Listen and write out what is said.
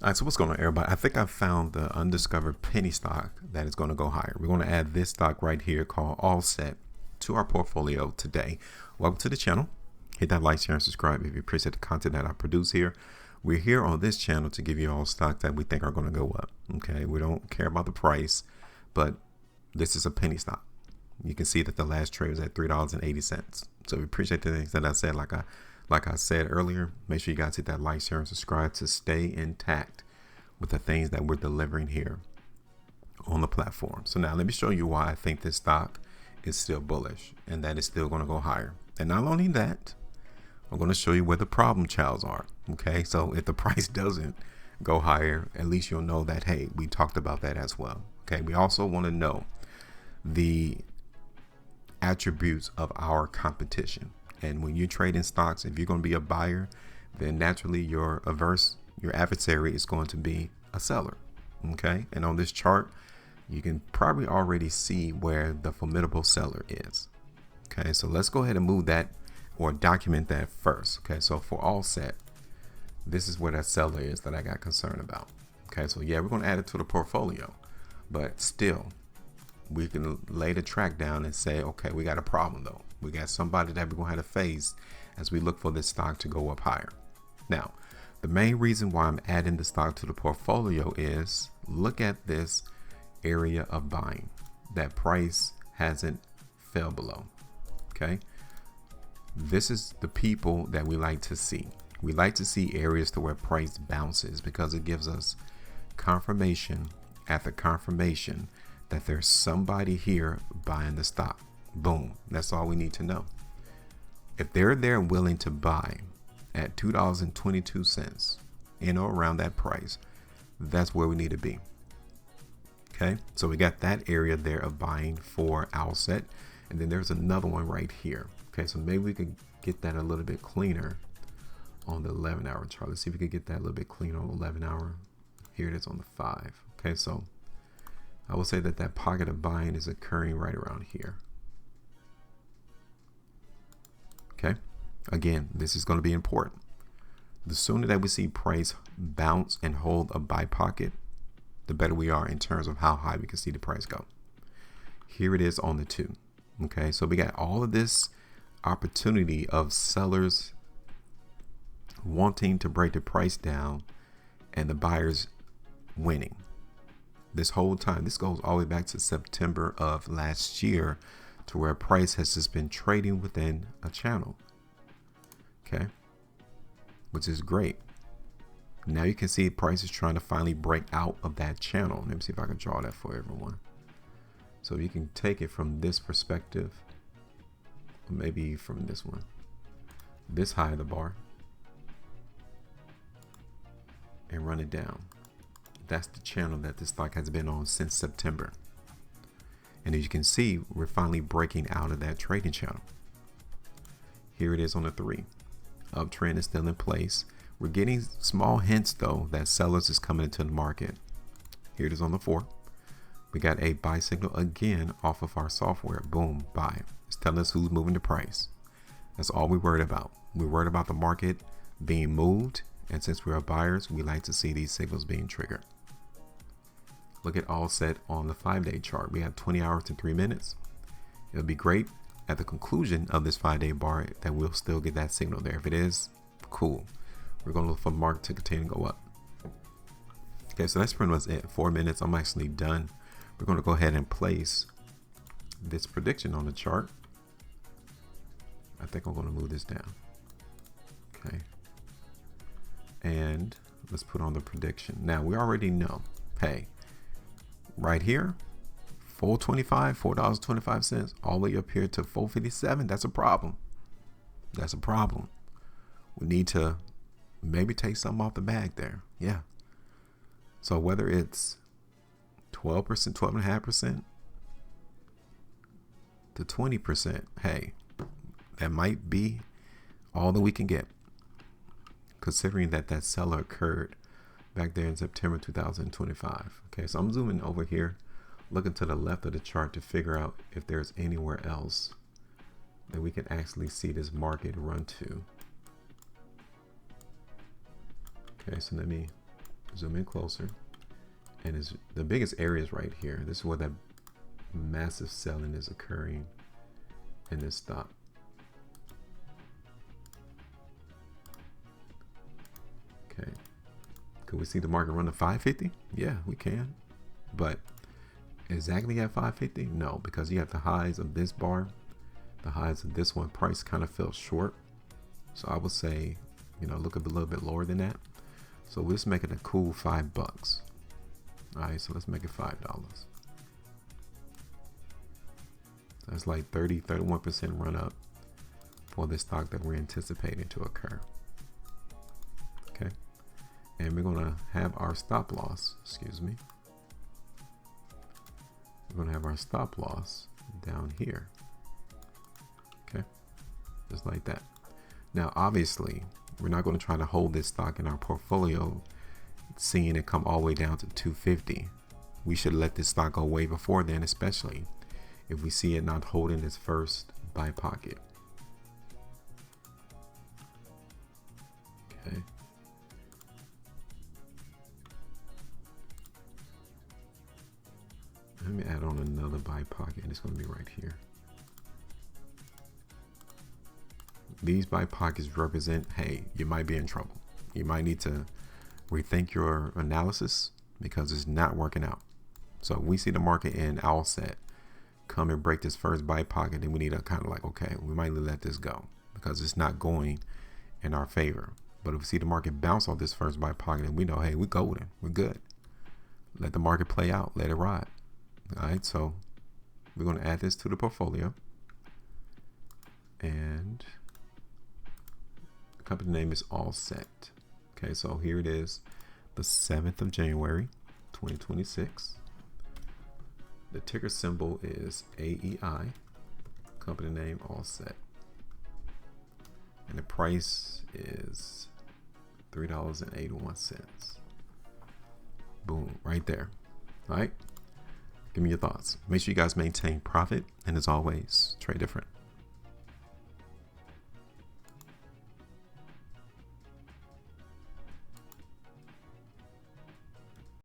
All right, so what's going on, everybody? I think I found the undiscovered penny stock that is going to go higher. We're going to add this stock right here called Offset to our portfolio today. Welcome to the channel. Hit that like, share, and subscribe if you appreciate the content that I produce here. We're here on this channel to give you all stocks that we think are going to go up. Okay, we don't care about the price, but this is a penny stock. You can see that the last trade was at $3.80. So we appreciate the things that I said. Like I said earlier, make sure you guys hit that like, share, and subscribe to stay intact with the things that we're delivering here on the platform. So now let me show you why I think this stock is still bullish and that it's still going to go higher. And not only that, I'm going to show you where the problem childs are. Okay, so if the price doesn't go higher, at least you'll know that, hey, we talked about that as well. Okay, we also want to know the attributes of our competition. And when you trade in stocks, if you're going to be a buyer, then naturally your adversary is going to be a seller. Okay, and on this chart, you can probably already see where the formidable seller is. Okay, so let's go ahead and move that or document that first. Okay, so for Offset, this is where that seller is that I got concerned about. Okay, so yeah, we're going to add it to the portfolio, but still, we can lay the track down and say, okay, we got a problem though. We got somebody that we're going to have to face as we look for this stock to go up higher. Now, the main reason why I'm adding the stock to the portfolio is look at this area of buying. That price hasn't fell below. Okay. This is the people that we like to see. We like to see areas to where price bounces because it gives us confirmation after confirmation that there's somebody here buying the stock. Boom. That's all we need to know. If they're there willing to buy at $2.22 in or around that price, that's where we need to be. Okay, so we got that area there of buying for Offset, and then there's another one right here. Okay, so maybe we could get that a little bit cleaner on the 11-hour chart. Let's see if we could get that a little bit cleaner on the 11-hour. Here it is on the 5. Okay, so I will say that pocket of buying is occurring right around here. Okay, again, this is going to be important. The sooner that we see price bounce and hold a buy pocket, the better we are in terms of how high we can see the price go. Here it is on the 2. Okay, so we got all of this opportunity of sellers wanting to break the price down and the buyers winning. This whole time, this goes all the way back to September of last year, to where price has just been trading within a channel. Okay, which is great. Now you can see price is trying to finally break out of that channel. Let me see if I can draw that for everyone. So you can take it from this perspective, or maybe from this one, this high of the bar, and run it down. That's the channel that this stock has been on since September. And as you can see, we're finally breaking out of that trading channel. Here it is on the 3. Uptrend is still in place. We're getting small hints though that sellers is coming into the market. Here it is on the 4. We got a buy signal again off of our software. Boom, buy. It's telling us who's moving the price. That's all we're worried about. We're worried about the market being moved. And since we are buyers, we like to see these signals being triggered. Look at Offset on the 5-day chart. We have 20 hours and 3 minutes. It'll be great at the conclusion of this 5-day bar that we'll still get that signal there. If it is, cool. We're going to look for the market to continue to go up. Okay, so that's pretty much it. 4 minutes. I'm actually done. We're going to go ahead and place this prediction on the chart. I think I'm going to move this down. Okay. And let's put on the prediction. Now we already know, hey, right here, $4.25, $4.25, all the way up here to $4.57. That's a problem. That's a problem. We need to maybe take something off the bag there. Yeah. So whether it's 12%, 12.5% to 20%, hey, that might be all that we can get, considering that seller occurred back there in September 2025. Okay, so I'm zooming over here, looking to the left of the chart to figure out if there's anywhere else that we can actually see this market run to. Okay, so let me zoom in closer, and it's the biggest area is right here. This is where that massive selling is occurring in this stock. Okay, could we see the market run to 550? Yeah, we can, but exactly at 550? No, because you have the highs of this bar, the highs of this one. Price kind of fell short, so I would say, you know, look a little bit lower than that. So let's make it a cool $5. All right, so let's make it $5. That's like 31% run up for this stock that we're anticipating to occur. Okay, and we're gonna have our stop loss, excuse me. We're gonna have our stop loss down here. Okay, just like that. Now, obviously, we're not going to try to hold this stock in our portfolio, seeing it come all the way down to 250. We should let this stock go way before then, especially if we see it not holding its first buy pocket. Okay. Let me add on another buy pocket. It's going to be right here. These buy pockets represent, hey, you might be in trouble. You might need to rethink your analysis because it's not working out. So we see the market in all set come and break this first buy pocket, then we need to kind of like, okay, we might let this go because it's not going in our favor. But if we see the market bounce off this first buy pocket, and we know, hey, we're golden, we're good. Let the market play out, let it ride. All right, so we're going to add this to the portfolio, and company name is All Set. Okay, so here it is, the 7th of January 2026. The ticker symbol is AEI. Company name All Set, and the price is $3.81. Boom, right there. All right, give me your thoughts. Make sure you guys maintain profit, and as always, trade different.